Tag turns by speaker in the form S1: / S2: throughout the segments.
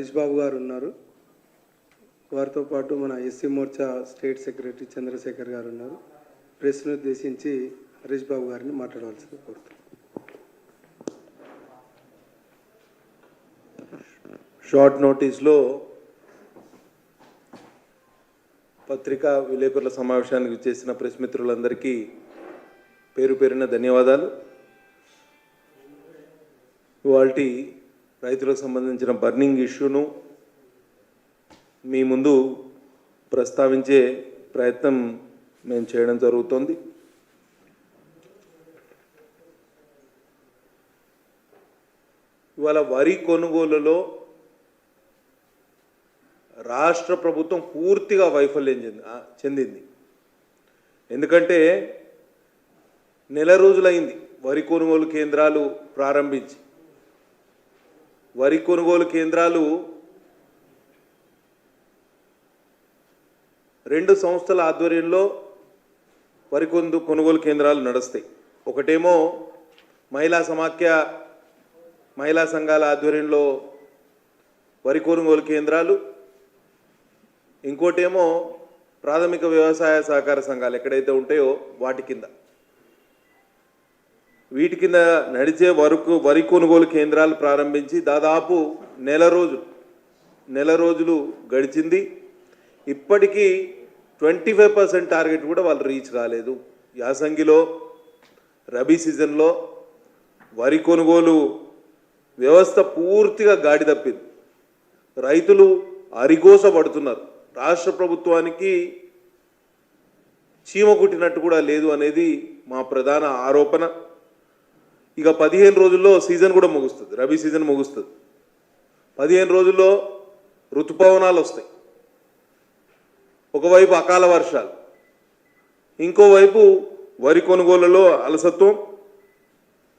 S1: హరీష్ బాబు గారు ఉన్నారు. వారితో పాటు మన SC Morcha state secretary Chandrashekar గారు ఉన్నారు. ప్రెస్ను ఉద్దేశించి హరీష్ బాబు గారిని మాట్లాడవలసింది కోరుతున్నాను.
S2: షార్ట్ నోటీస్లో పత్రికా విలేకరుల సమావేశానికి చేసిన ప్రెస్ మిత్రులందరికీ పేరు పేరున ధన్యవాదాలు. ఇవాల్టి రైతులకు సంబంధించిన బర్నింగ్ ఇష్యూను మీ ముందు ప్రస్తావించే ప్రయత్నం మేము చేయడం జరుగుతోంది. ఇవాళ వరి కొనుగోలులో రాష్ట్ర ప్రభుత్వం పూర్తిగా వైఫల్యం చెందింది. ఎందుకంటే నెల రోజులైంది వరి కొనుగోలు కేంద్రాలు ప్రారంభించి. వరి కొనుగోలు కేంద్రాలు 2 సంస్థల ఆధ్వర్యంలో వరి కొనుగోలు కేంద్రాలు నడుస్తాయి. ఒకటేమో మహిళా సంఘాల ఆధ్వర్యంలో వరి కొనుగోలు కేంద్రాలు, ఇంకోటేమో ప్రాథమిక వ్యవసాయ సహకార సంఘాలు ఎక్కడైతే ఉంటాయో వీటి కింద నడిచే వరి కొనుగోలు కేంద్రాలు ప్రారంభించి దాదాపు నెల రోజులు గడిచింది. ఇప్పటికీ 25% టార్గెట్ కూడా వాళ్ళు రీచ్ కాలేదు. యాసంగిలో రబీ సీజన్లో వరి కొనుగోలు వ్యవస్థ పూర్తిగా గాడి తప్పింది. రైతులు అరిగోస పడుతున్నారు. రాష్ట్ర ప్రభుత్వానికి చీమ కుట్టినట్టు కూడా లేదు అనేది మా ప్రధాన ఆరోపణ. ఇక 15 రోజుల్లో సీజన్ కూడా ముగుస్తుంది, రబీ సీజన్ ముగుస్తుంది. 15 రోజుల్లో ఋతుపవనాలు వస్తాయి. ఒకవైపు అకాల వర్షాలు, ఇంకోవైపు వరి కొనుగోలులో అలసత్వం.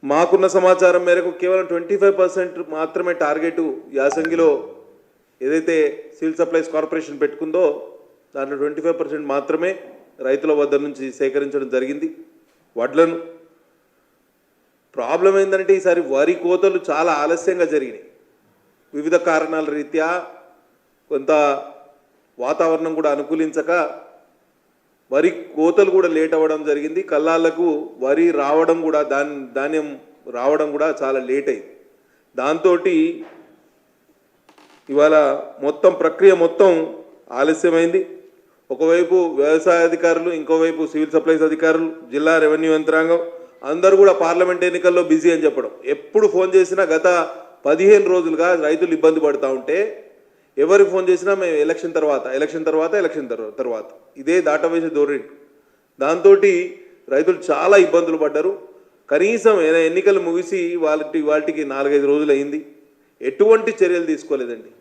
S2: మాకున్న సమాచారం మేరకు కేవలం 25% మాత్రమే టార్గెట్ యాసంగిలో ఏదైతే సివిల్ సప్లైస్ కార్పొరేషన్ పెట్టుకుందో దాంట్లో 25% మాత్రమే రైతుల వద్ద నుంచి సేకరించడం జరిగింది వడ్లను. ప్రాబ్లం ఏంటంటే ఈసారి వరి కోతలు చాలా ఆలస్యంగా జరిగినాయి. వివిధ కారణాల రీత్యా కొంత వాతావరణం కూడా అనుకూలించక వరి కోతలు కూడా లేట్ అవ్వడం జరిగింది. కల్లాలకు వరి రావడం కూడా ధాన్యం రావడం కూడా చాలా లేట్ అయింది. దాంతో ఇవాళ ప్రక్రియ మొత్తం ఆలస్యమైంది. ఒకవైపు వ్యవసాయ అధికారులు, ఇంకోవైపు సివిల్ సప్లైస్ అధికారులు, జిల్లా రెవెన్యూ యంత్రాంగం అందరూ కూడా పార్లమెంట్ ఎన్నికల్లో బిజీ అని చెప్పడం. ఎప్పుడు ఫోన్ చేసినా గత 15 రోజులుగా రైతులు ఇబ్బంది పడుతూ ఉంటే ఎవరికి ఫోన్ చేసినా మేము ఎలక్షన్ తర్వాత ఇదే దాటవేసే ధోరణి. దాంతో రైతులు చాలా ఇబ్బందులు పడ్డారు. కనీసం ఎన్నికలు ముగిసి వాటికి 4-5 రోజులు అయింది. ఎటువంటి చర్యలు తీసుకోలేదండి.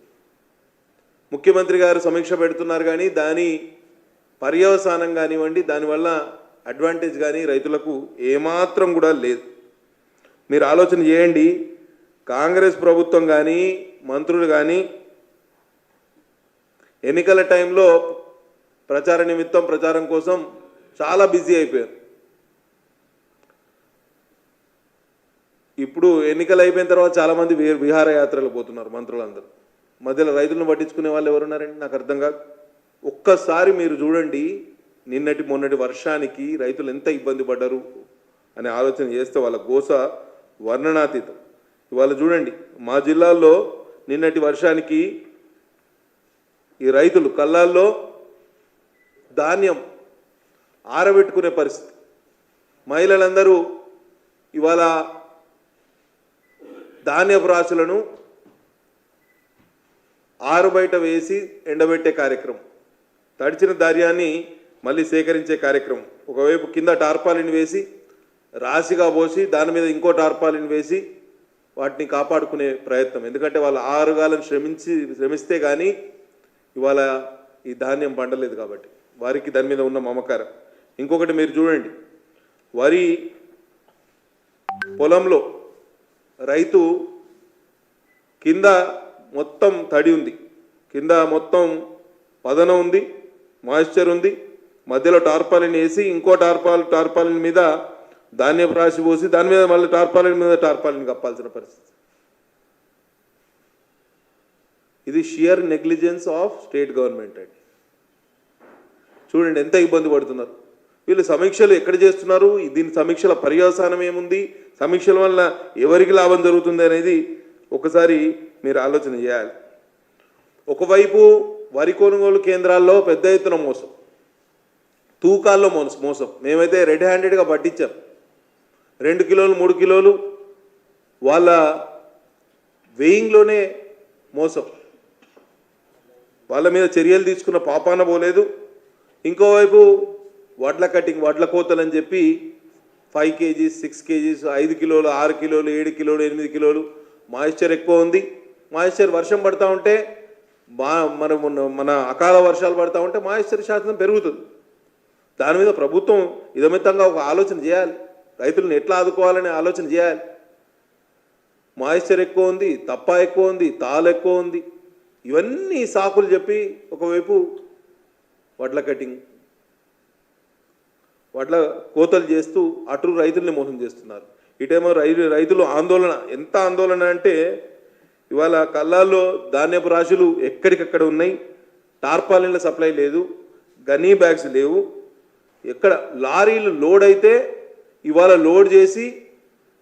S2: ముఖ్యమంత్రి గారు సమీక్ష పెడుతున్నారు కానీ దాని పర్యవసానం కానివ్వండి, దానివల్ల అడ్వాంటేజ్ కానీ రైతులకు ఏమాత్రం కూడా లేదు. మీరు ఆలోచన చేయండి. కాంగ్రెస్ ప్రభుత్వం కానీ మంత్రులు కానీ ఎన్నికల టైంలో ప్రచార నిమిత్తం ప్రచారం కోసం చాలా బిజీ అయిపోయారు. ఇప్పుడు ఎన్నికలు అయిపోయిన తర్వాత చాలామంది విహారయాత్రలు పోతున్నారు మంత్రులందరూ. మధ్యలో రైతులను పట్టించుకునే వాళ్ళు ఎవరున్నారండి? నాకు అర్థం కాదు. ఒక్కసారి మీరు చూడండి, మొన్నటి వర్షానికి రైతులు ఎంత ఇబ్బంది పడ్డారు అనే ఆలోచన చేస్తే వాళ్ళ గోస వర్ణనాతీతం. ఇవాళ చూడండి, మా జిల్లాల్లో నిన్నటి వర్షానికి ఈ రైతులు కళ్ళాల్లో ధాన్యం ఆరబెట్టుకునే పరిస్థితి. మహిళలందరూ ఇవాళ ధాన్యపు రాశులను ఆరుబయట వేసి ఎండబెట్టే కార్యక్రమం, తడిచిన ధాన్యాన్ని మళ్ళీ సేకరించే కార్యక్రమం. ఒకవైపు కింద టార్పాలిన్ వేసి రాశిగా పోసి దాని మీద ఇంకో టార్పాలిన్ వేసి వాటిని కాపాడుకునే ప్రయత్నం. ఎందుకంటే వాళ్ళు 6 కాలం శ్రమిస్తే కానీ ఇవాళ ఈ ధాన్యం పండలేదు కాబట్టి వారికి దాని మీద ఉన్న మమకారం. ఇంకొకటి మీరు చూడండి, వరి పొలంలో రైతు కింద మొత్తం తడి ఉంది, కింద మొత్తం పదనం ఉంది, మాయిశ్చర్ ఉంది. మధ్యలో టార్పాలిన్ వేసి ఇంకో టార్పాలిన్ మీద ధాన్యపు రాశి పోసి దాని మీద మళ్ళీ టార్పాలిన్ కప్పాల్సిన పరిస్థితి. ఇది shear negligence of state government అండి. చూడండి ఎంత ఇబ్బంది పడుతున్నారు వీళ్ళు. సమీక్షలు ఎక్కడ చేస్తున్నారు, దీని సమీక్షల పర్యవసానం ఏముంది, సమీక్షల వల్ల ఎవరికి లాభం జరుగుతుంది అనేది ఒకసారి మీరు ఆలోచన చేయాలి. ఒకవైపు వరి కొనుగోలు కేంద్రాల్లో పెద్ద ఎత్తున మోసం, తూకాల్లో మోసం. మేమైతే రెడ్ హ్యాండెడ్గా పట్టించాం. 2 కిలోలు 3 కిలోలు వాళ్ళ వెయింగ్లోనే మోసం. వాళ్ళ మీద చర్యలు తీసుకున్న పాపాన పోలేదు. ఇంకోవైపు వడ్ల కటింగ్, వడ్ల కోతలు అని చెప్పి 5 కేజీస్ 6 కేజీస్ 5 కిలోలు 6 కిలోలు 7 కిలోలు 8 కిలోలు మాయిశ్చర్ ఎక్కువ ఉంది. మాయిశ్చర్ వర్షం పడతా ఉంటే మన అకాల వర్షాలు పడతా ఉంటే మాయిశ్చర్ శాతం పెరుగుతుంది. దాని మీద ప్రభుత్వం ఇదమితంగా ఒక ఆలోచన చేయాలి. రైతులను ఎట్లా ఆదుకోవాలనే ఆలోచన చేయాలి. మాయిశ్చర్ ఎక్కువ ఉంది, తప్ప ఎక్కువ ఉంది, తాలు ఎక్కువ ఉంది, ఇవన్నీ సాకులు చెప్పి ఒకవైపు వడ్ల కటింగ్, వడ్ల కోతలు చేస్తూ అటు రైతుల్ని మోసం చేస్తున్నారు. ఇటేమో రైతులు ఆందోళన. ఎంత ఆందోళన అంటే ఇవాళ కల్లాల్లో ధాన్యపు రాశులు ఎక్కడికక్కడ ఉన్నాయి. టార్పాలిన్ల సప్లై లేదు, గనీ బ్యాగ్స్ లేవు. ఎక్కడ లారీలు లోడ్ అయితే ఇవాళ లోడ్ చేసి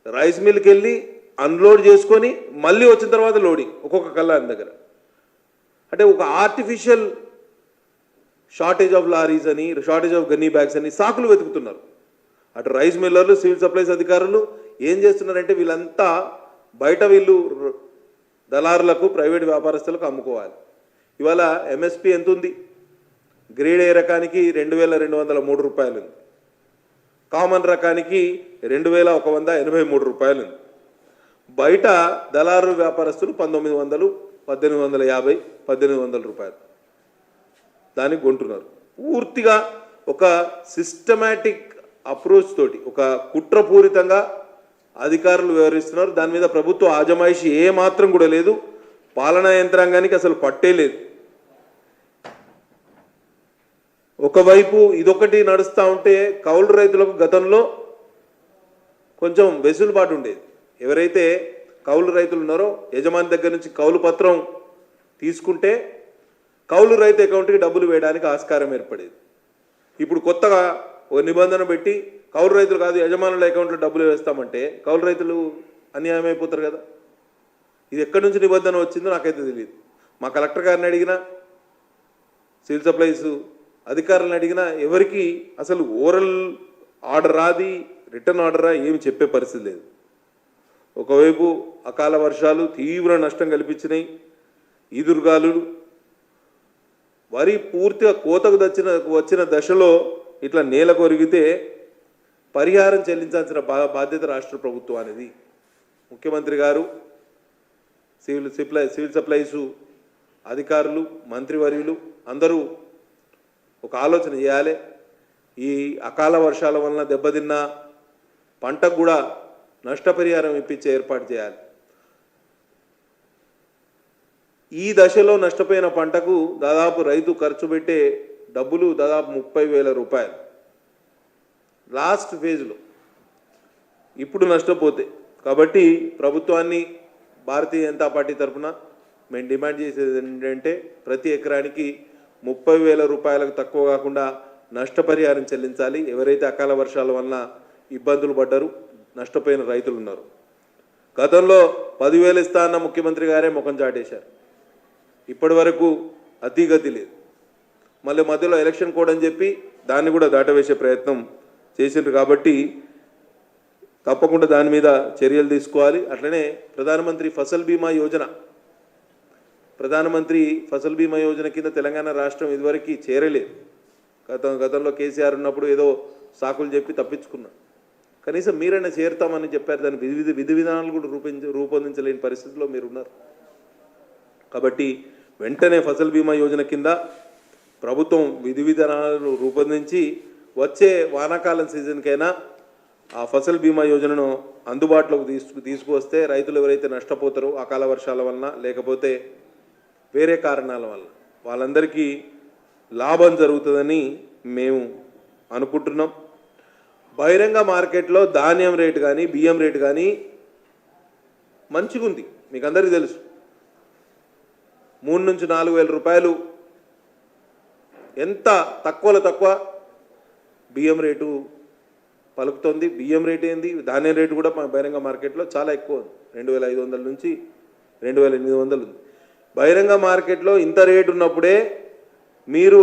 S2: రైస్ మిల్కి వెళ్ళి అన్లోడ్ చేసుకొని మళ్ళీ వచ్చిన తర్వాత లోడింగ్ ఒక్కొక్క కల్లాని దగ్గర. అంటే ఒక ఆర్టిఫిషియల్ షార్టేజ్ ఆఫ్ లారీస్ అని, షార్టేజ్ ఆఫ్ గన్నీ బ్యాగ్స్ అని సాకులు వెతుకుతున్నారు. అటు రైస్ మిల్లర్లు, సివిల్ సప్లైస్ అధికారులు ఏం చేస్తున్నారంటే వీళ్ళంతా బయట వీళ్ళు దళారులకు, ప్రైవేట్ వ్యాపారస్తులకు అమ్ముకోవాలి. ఇవాళ ఎంఎస్పి ఎంత ఉంది? గ్రేడ్ ఏ రకానికి 2203 రూపాయలు ఉంది. కామన్ రకానికి 2183 రూపాయలు ఉంది. బయట దళారు వ్యాపారస్తులు 1900, 1850, 1800 రూపాయలు దానికి కొంటున్నారు. పూర్తిగా ఒక సిస్టమేటిక్ అప్రోచ్ తోటి, ఒక కుట్రపూరితంగా అధికారులు వ్యవహరిస్తున్నారు. దాని మీద ప్రభుత్వ ఆజమాయిషి ఏ మాత్రం కూడా లేదు. పాలనా యంత్రాంగానికి అసలు పట్టే లేదు. ఒకవైపు ఇదొకటి నడుస్తూ ఉంటే కౌలు రైతులకు గతంలో కొంచెం వెసులుబాటు ఉండేది. ఎవరైతే కౌలు రైతులు ఉన్నారో యజమాని దగ్గర నుంచి కౌలు పత్రం తీసుకుంటే కౌలు రైతు అకౌంట్కి డబ్బులు వేయడానికి ఆస్కారం ఏర్పడేది. ఇప్పుడు కొత్తగా ఒక నిబంధన పెట్టి కౌలు రైతులు కాదు యజమానుల అకౌంట్లో డబ్బులు వేస్తామంటే కౌలు రైతులు అన్యాయం అయిపోతారు కదా. ఇది ఎక్కడి నుంచి నిబంధన వచ్చిందో నాకైతే తెలియదు. మా కలెక్టర్ గారిని అడిగినా, సివిల్ సప్లైస్ అధికారులను అడిగినా ఎవరికి అసలు ఓరల్ ఆర్డర్ రాది, రిటర్న్ ఆర్డరా ఏమి చెప్పే పరిస్థితి లేదు. ఒకవైపు అకాల వర్షాలు తీవ్ర నష్టం కల్పించినాయి. ఈదురుగాలులు, వరి పూర్తిగా కోతకు వచ్చిన దశలో ఇట్లా నేల కొరిగితే పరిహారం చెల్లించాల్సిన బాధ్యత రాష్ట్ర ప్రభుత్వానికి. ముఖ్యమంత్రి గారు, సివిల్ సప్లైస్ అధికారులు, మంత్రివర్యులు అందరూ ఒక ఆలోచన చేయాలి. ఈ అకాల వర్షాల వలన దెబ్బతిన్న పంటకు కూడా నష్టపరిహారం ఇప్పించే ఏర్పాటు చేయాలి. ఈ దశలో నష్టపోయిన పంటకు దాదాపు రైతు ఖర్చు పెట్టే డబ్బులు దాదాపు 30,000 రూపాయలు లాస్ట్ ఫేజ్లో. ఇప్పుడు నష్టపోతే కాబట్టి ప్రభుత్వాన్ని, భారతీయ జనతా పార్టీ తరఫున మేము డిమాండ్ చేసేది ఏంటంటే ప్రతి ఎకరానికి 30,000 రూపాయలకు తక్కువ కాకుండా నష్టపరిహారం చెల్లించాలి. ఎవరైతే అకాల వర్షాల వలన ఇబ్బందులు పడ్డారు, నష్టపోయిన రైతులు ఉన్నారు. గతంలో 10,000 ఇస్తా అన్న ముఖ్యమంత్రి గారే ముఖం చాటేశారు. ఇప్పటి వరకు అతిగతి లేదు. మళ్ళీ మధ్యలో ఎలక్షన్ కోడ్ అని చెప్పి దాన్ని కూడా దాటవేసే ప్రయత్నం చేసిండ్రు. కాబట్టి తప్పకుండా దాని మీద చర్యలు తీసుకోవాలి. అట్లనే ప్రధానమంత్రి ఫసల్ బీమా యోజన కింద తెలంగాణ రాష్ట్రం ఇదివరకు చేరలేదు. గతంలో కేసీఆర్ ఉన్నప్పుడు ఏదో సాకులు చెప్పి తప్పించుకున్నా. కనీసం మీరైనా చేరుతామని చెప్పారు. దాని విధి విధానాలు కూడా రూపొందించలేని పరిస్థితిలో మీరున్నారు. కాబట్టి వెంటనే ఫసల్ బీమా యోజన కింద ప్రభుత్వం విధి విధానాలను రూపొందించి వచ్చే వానాకాలం సీజన్కైనా ఆ ఫసల్ బీమా యోజనను అందుబాటులోకి తీసుకువస్తే రైతులు ఎవరైతే నష్టపోతారో అకాల వర్షాల వలన లేకపోతే వేరే కారణాల వల్ల వాళ్ళందరికీ లాభం జరుగుతుందని మేము అనుకుంటున్నాం. బహిరంగ మార్కెట్లో ధాన్యం రేటు కానీ బియ్యం రేటు కానీ మంచిగా ఉంది, మీకు అందరికీ తెలుసు. 3 నుంచి 4 వేల రూపాయలు ఎంత తక్కువలో తక్కువ బియ్యం రేటు పలుకుతుంది. బియ్యం రేటు ఏంది, ధాన్యం రేటు కూడా బహిరంగ మార్కెట్లో చాలా ఎక్కువ ఉంది. 2500 నుంచి 2800 ఉంది. బహిరంగ మార్కెట్లో ఇంత రేటు ఉన్నప్పుడే మీరు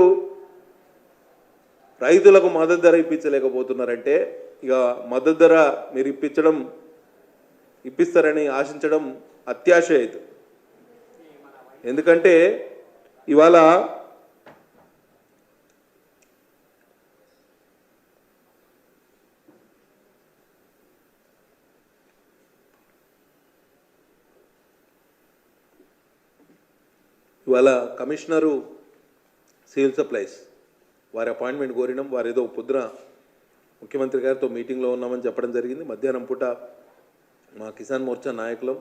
S2: రైతులకు మద్దతు ధర ఇప్పించలేకపోతున్నారంటే ఇక మద్దతు ధర మీరు ఇప్పిస్తారని ఆశించడం అత్యాశ అవుతుంది. ఎందుకంటే ఇవాళ కమిషనరు సివిల్ సప్లైస్ వారి అపాయింట్మెంట్ కోరినాం. వారు ఏదో పొద్దున ముఖ్యమంత్రి గారితో మీటింగ్లో ఉన్నామని చెప్పడం జరిగింది. మధ్యాహ్నం పూట మా కిసాన్ మోర్చా నాయకులం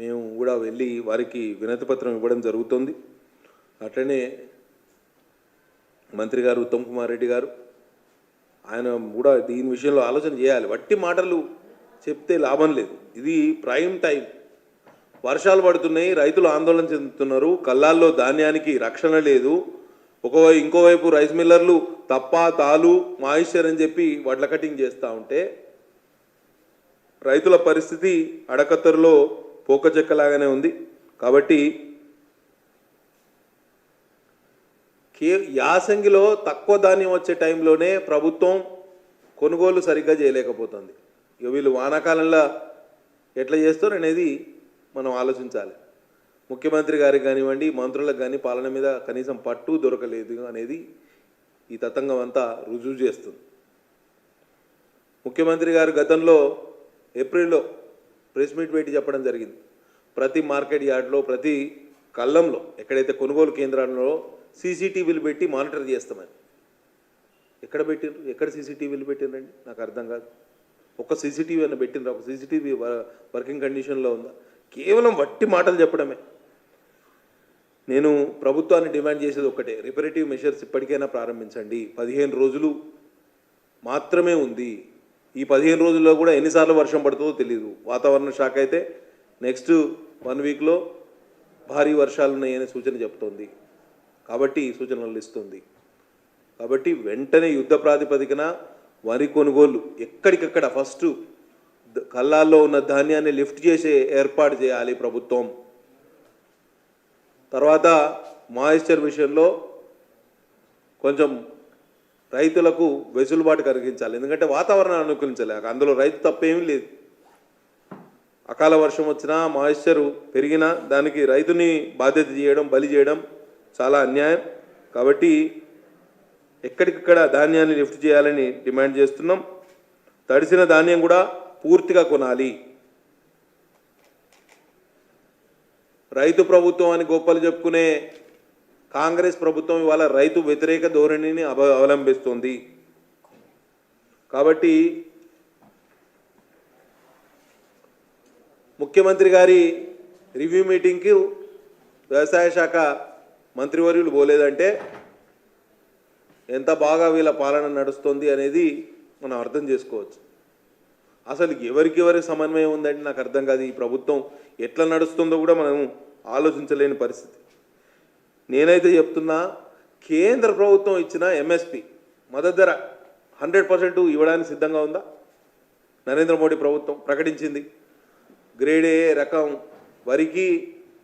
S2: మేము కూడా వెళ్ళి వారికి వినతి పత్రం ఇవ్వడం జరుగుతుంది. అట్లనే మంత్రి గారు ఉత్తమ్ కుమార్ రెడ్డి గారు ఆయన కూడా దీని విషయంలో ఆలోచన చేయాలి. వట్టి మాటలు చెప్తే లాభం లేదు. ఇది ప్రైమ్ టైం, వర్షాలు పడుతున్నాయి, రైతులు ఆందోళన చెందుతున్నారు, కళ్ళాల్లో ధాన్యానికి రక్షణ లేదు. ఇంకోవైపు రైస్ మిల్లర్లు తప్ప తాలు మాయిశ్చర్ అని చెప్పి వడ్ల కటింగ్ చేస్తూ ఉంటే రైతుల పరిస్థితి అడకత్తరులో పోకచెక్కలాగానే ఉంది. కాబట్టి యాసంగిలో తక్కువ ధాన్యం వచ్చే టైంలోనే ప్రభుత్వం కొనుగోలు సరిగ్గా చేయలేకపోతుంది. ఇక వీళ్ళు వానాకాలంలో ఎట్లా చేస్తారు అనేది మనం ఆలోచించాలి. ముఖ్యమంత్రి గారికి కానివ్వండి, మంత్రులకు కానీ పాలన మీద కనీసం పట్టు దొరకలేదు అనేది ఈ తతంగం అంతా రుజువు చేస్తుంది. ముఖ్యమంత్రి గారు గతంలో ఏప్రిల్లో ప్రెస్ మీట్ పెట్టి చెప్పడం జరిగింది. ప్రతి మార్కెట్ యార్డ్లో, ప్రతి కళ్ళంలో, ఎక్కడైతే కొనుగోలు కేంద్రాల్లో సీసీటీవీలు పెట్టి మానిటర్ చేస్తామని. ఎక్కడ సీసీటీవీలు పెట్టిండ్రండి? నాకు అర్థం కాదు. ఒక్క సీసీటీవీ అన్న పెట్టిండ్రా? ఒక సీసీటీవీ వర్కింగ్ కండిషన్లో ఉందా? కేవలం వట్టి మాటలు చెప్పడమే. నేను ప్రభుత్వాన్ని డిమాండ్ చేసేది ఒక్కటే, రిపరేటివ్ మెషర్స్ ఇప్పటికైనా ప్రారంభించండి. 15 రోజులు మాత్రమే ఉంది. ఈ 15 రోజుల్లో కూడా ఎన్నిసార్లు వర్షం పడుతుందో తెలియదు. వాతావరణ శాఖ అయితే నెక్స్ట్ 1 వీక్లో భారీ వర్షాలు ఉన్నాయనే సూచన చెప్తోంది. కాబట్టి సూచనలు ఇస్తుంది. కాబట్టి వెంటనే యుద్ధ ప్రాతిపదికన వరి కొనుగోలు ఎక్కడికక్కడ ఫస్ట్ కళ్ళాల్లో ఉన్న ధాన్యాన్ని లిఫ్ట్ చేసే ఏర్పాటు చేయాలి ప్రభుత్వం. తర్వాత మాయిశ్చర్ విషయంలో కొంచెం రైతులకు వెసులుబాటు కలిగించాలి. ఎందుకంటే వాతావరణాన్ని అనుకూలించాలి. అందులో రైతు తప్పేమీ లేదు. అకాల వర్షం వచ్చినా, మాయిశ్చర్ పెరిగినా దానికి రైతుని బాధ్యత చేయడం, బలి చేయడం చాలా అన్యాయం. కాబట్టి ఎక్కడికక్కడ ధాన్యాన్ని లిఫ్ట్ చేయాలని డిమాండ్ చేస్తున్నాం. తడిసిన ధాన్యం కూడా పూర్తిగా కొనాలి. రైతు ప్రభుత్వం అని గొప్పలు చెప్పుకునే కాంగ్రెస్ ప్రభుత్వం ఇవాళ రైతు వ్యతిరేక ధోరణిని అవలంబిస్తుంది. కాబట్టి ముఖ్యమంత్రి గారి రివ్యూ మీటింగ్కి వ్యవసాయ శాఖ మంత్రివర్యులు పోలేదంటే ఎంత బాగా వీళ్ళ పాలన నడుస్తుంది అనేది మనం అర్థం చేసుకోవచ్చు. అసలు ఎవరికి సమన్వయం ఉందంటే నాకు అర్థం కాదు. ఈ ప్రభుత్వం ఎట్లా నడుస్తుందో కూడా మనం ఆలోచించలేని పరిస్థితి. నేనైతే చెప్తున్నా, కేంద్ర ప్రభుత్వం ఇచ్చిన ఎంఎస్పి మద్దతు ధర 100% ఇవ్వడానికి సిద్ధంగా ఉందా? నరేంద్ర మోడీ ప్రభుత్వం ప్రకటించింది. గ్రేడ్ ఏ రకం వరికి,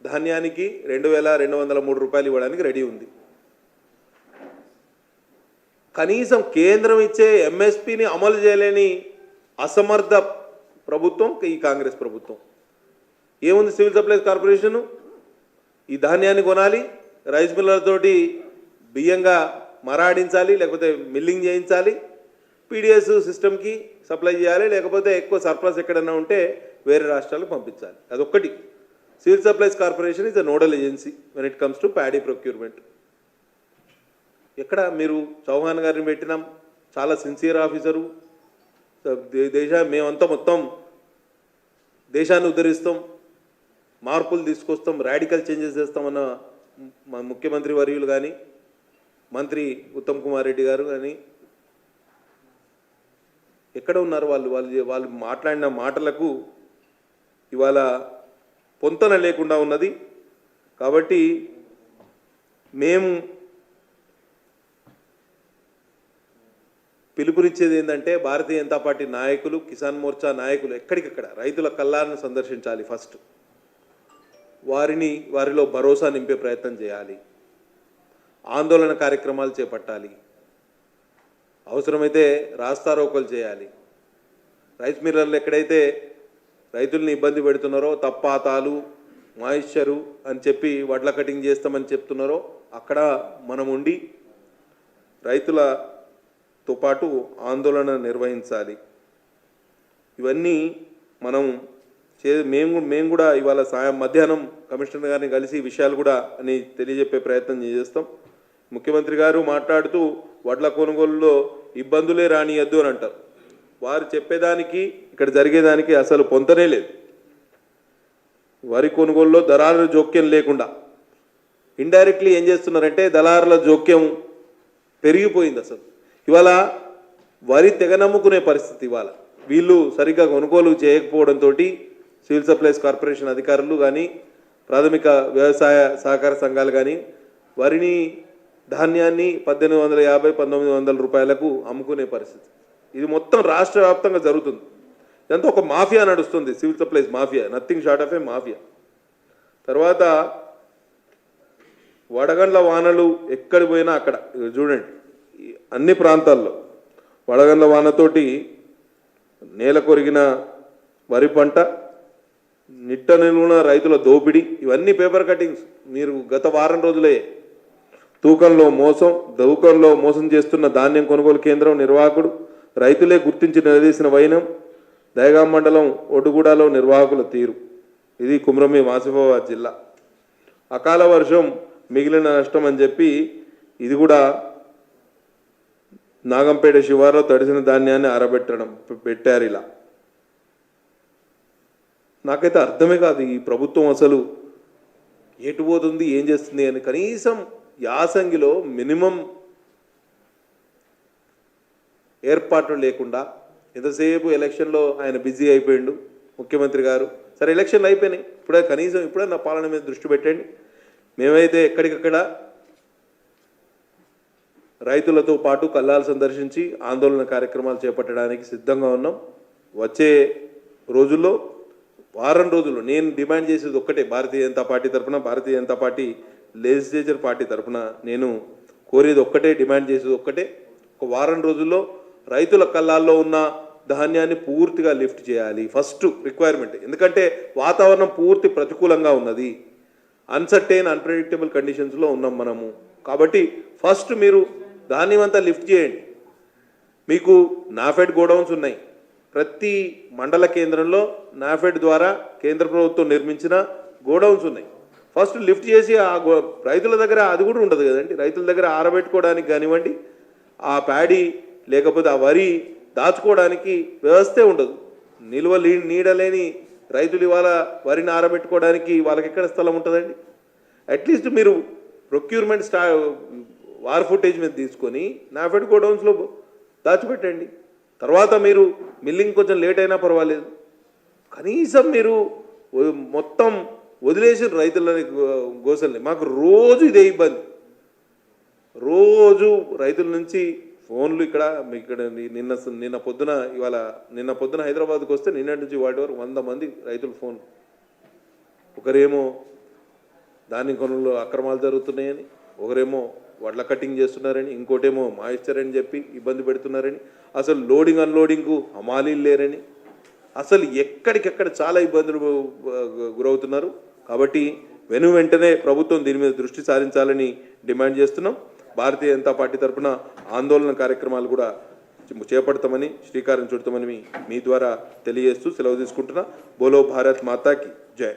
S2: ధాన్యానికి 2203 రూపాయలు ఇవ్వడానికి రెడీ ఉంది. కనీసం కేంద్రం ఇచ్చే ఎంఎస్పిని అమలు చేయలేని అసమర్థ ప్రభుత్వం ఈ కాంగ్రెస్ ప్రభుత్వం. ఏముంది? సివిల్ సప్లైస్ కార్పొరేషను ఈ ధాన్యాన్ని కొనాలి, రైస్ మిల్లర్తోటి బియ్యంగా మరాడించాలి, లేకపోతే మిల్లింగ్ చేయించాలి, పీడిఎస్ సిస్టమ్కి సప్లై చేయాలి, లేకపోతే ఎక్కువ సర్ప్లస్ ఎక్కడన్నా ఉంటే వేరే రాష్ట్రాలకు పంపించాలి. అదొక్కటి. Civil supplies corporation is a nodal agency when it comes to paddy procurement. ఎక్కడ మీరు చౌహాన్ గారిని పెట్టినాం, చాలా సిన్సియర్ ఆఫీసరు. మేమంతా మొత్తం దేశాన్ని ఉద్ధరిస్తాం, మార్పులు తీసుకొస్తాం, రాడికల్ చేంజెస్ చేస్తామన్న మా ముఖ్యమంత్రి వర్యులు కానీ, మంత్రి ఉత్తమ్ కుమార్ రెడ్డి గారు కానీ ఎక్కడ ఉన్నారు? వాళ్ళు మాట్లాడిన మాటలకు ఇవాళ పొంతన లేకుండా ఉన్నది. కాబట్టి మేము పిలుపునిచ్చేది ఏంటంటే భారతీయ జనతా పార్టీ నాయకులు, కిసాన్ మోర్చా నాయకులు ఎక్కడికక్కడ రైతుల కళ్ళాలను సందర్శించాలి. ఫస్ట్ వారిలో భరోసా నింపే ప్రయత్నం చేయాలి. ఆందోళన కార్యక్రమాలు చేపట్టాలి. అవసరమైతే రాస్తారోకోలు చేయాలి. రైస్ మిల్లర్లు ఎక్కడైతే రైతుల్ని ఇబ్బంది పెడుతున్నారో, తప్పాతాలు, మాయిశ్చరు అని చెప్పి వడ్ల కటింగ్ చేస్తామని చెప్తున్నారో అక్కడ మనం ఉండి రైతులతో పాటు ఆందోళన నిర్వహించాలి. ఇవన్నీ మనం మేము కూడా ఇవాళ మధ్యాహ్నం కమిషనర్ గారిని కలిసి ఈ విషయాలు కూడా అని తెలియజెప్పే ప్రయత్నం చేస్తాం. ముఖ్యమంత్రి గారు మాట్లాడుతూ వడ్ల కొనుగోలులో ఇబ్బందులే రానియద్దు అని అంటారు. వారు చెప్పేదానికి ఇక్కడ జరిగేదానికి అసలు పొంతనే లేదు. వరి కొనుగోలులో దళారుల జోక్యం లేకుండా ఇండైరెక్ట్లీ ఏం చేస్తున్నారంటే దళారుల జోక్యం పెరిగిపోయింది. అసలు ఇవాళ వరి తెగనమ్ముకునే పరిస్థితి. ఇవాళ వీళ్ళు సరిగ్గా కొనుగోలు చేయకపోవడంతో సివిల్ సప్లైస్ కార్పొరేషన్ అధికారులు కానీ, ప్రాథమిక వ్యవసాయ సహకార సంఘాలు కానీ వరిని, ధాన్యాన్ని 1850, 1900 రూపాయలకు అమ్ముకునే పరిస్థితి. ఇది మొత్తం రాష్ట్ర వ్యాప్తంగా జరుగుతుంది. ఇదంతా ఒక మాఫియా నడుస్తుంది, civil supplies mafia, nothing short of A mafia. తర్వాత వడగండ్ల వానలు ఎక్కడి పోయినా అక్కడ చూడండి, అన్ని ప్రాంతాల్లో వడగండ్ల వానతోటి నేల కొరిగిన వరి పంట, నిట్ట నిలువున రైతుల దోపిడీ, ఇవన్నీ పేపర్ కటింగ్స్. మీరు గత వారం రోజులే తూకంలో మోసం చేస్తున్న ధాన్యం కొనుగోలు కేంద్రం నిర్వాహకుడు, రైతులే గుర్తించి నిలదీసిన వైనం, దయగాం మండలం ఒడుగూడలో నిర్వాహకుల తీరు. ఇది కుమ్రమి ఆసిఫాబాద్ జిల్లా. అకాల వర్షం మిగిలిన నష్టం అని చెప్పి ఇది కూడా నాగంపేట శివారులో తడిసిన ధాన్యాన్ని పెట్టారు. ఇలా నాకైతే అర్థమే కాదు ఈ ప్రభుత్వం అసలు ఎటు పోతుంది, ఏం చేస్తుంది అని. కనీసం యాసంగిలో మినిమం ఏర్పాట్లు లేకుండా ఎంతసేపు ఎలక్షన్లో ఆయన బిజీ అయిపోయిండు ముఖ్యమంత్రి గారు. సరే ఎలక్షన్లు అయిపోయినాయి, ఇప్పుడే నా పాలన మీద దృష్టి పెట్టండి. మేమైతే ఎక్కడికక్కడ రైతులతో పాటు కల్లాలు సందర్శించి ఆందోళన కార్యక్రమాలు చేపట్టడానికి సిద్ధంగా ఉన్నాం. వచ్చే రోజుల్లో వారం రోజుల్లో నేను డిమాండ్ చేసేది ఒక్కటే, భారతీయ జనతా పార్టీ తరఫున, Bharatiya Janata party legislature party తరఫున నేను కోరేది ఒక్కటే, డిమాండ్ చేసేది ఒక్కటే, ఒక వారం రోజుల్లో రైతుల కళ్ళాల్లో ఉన్న ధాన్యాన్ని పూర్తిగా లిఫ్ట్ చేయాలి. First requirement. ఎందుకంటే వాతావరణం పూర్తి ప్రతికూలంగా ఉన్నది, అన్సర్టైన్ అన్ప్రెడిక్టబుల్ కండిషన్స్లో ఉన్నాం మనము. కాబట్టి ఫస్ట్ మీరు ధాన్యం అంతా లిఫ్ట్ చేయండి. మీకు నాఫెడ్ గోడౌన్స్ ఉన్నాయి, ప్రతి మండల కేంద్రంలో నాఫెడ్ ద్వారా కేంద్ర ప్రభుత్వం నిర్మించిన గోడౌన్స్ ఉన్నాయి. ఫస్ట్ లిఫ్ట్ చేసి రైతుల దగ్గర అది కూడా ఉండదు కదండి, రైతుల దగ్గర ఆరబెట్టుకోవడానికి కానివ్వండి, ఆ ప్యాడీ లేకపోతే ఆ వరి దాచుకోవడానికి వ్యవస్థే ఉండదు. నీడలేని రైతులు ఇవాళ వరిని ఆరబెట్టుకోవడానికి వాళ్ళకి ఎక్కడ స్థలం ఉంటుందండి? అట్లీస్ట్ మీరు ప్రొక్యూర్మెంట్ వార్ ఫుటేజ్ మీద తీసుకొని నాఫెడ్ గోడౌన్స్లో దాచిపెట్టండి. తర్వాత మీరు మిల్లింగ్ కొంచెం లేట్ అయినా పర్వాలేదు, కనీసం మీరు మొత్తం వదిలేసిన రైతులని గోసల్ని. మాకు రోజు ఇదే ఇబ్బంది, రోజు రైతుల నుంచి ఫోన్లు. ఇక్కడ నిన్న పొద్దున హైదరాబాద్కి వస్తే నిన్నటి నుంచి వాటి వరకు 100 మంది రైతులు ఫోన్. ఒకరేమో ధాన్యం కొనుగోలు అక్రమాలు జరుగుతున్నాయని, ఒకరేమో వడ్ల కటింగ్ చేస్తున్నారని, ఇంకోటేమో మాయిశ్చర్ అని చెప్పి ఇబ్బంది పెడుతున్నారని, అసలు లోడింగ్ అన్లోడింగ్కు హమాలీలు లేరని, అసలు ఎక్కడికెక్కడ చాలా ఇబ్బందులు గురవుతున్నారు. కాబట్టి వెంటనే ప్రభుత్వం దీని మీద దృష్టి సారించాలని డిమాండ్ చేస్తున్నాం. భారతీయ జనతా పార్టీ తరఫున ఆందోళన కార్యక్రమాలు కూడా చేపడతామని, శ్రీకారం చుడతామని మీ ద్వారా తెలియజేస్తూ సెలవు తీసుకుంటున్నా. బోలో భారత్ మాతాకి జై.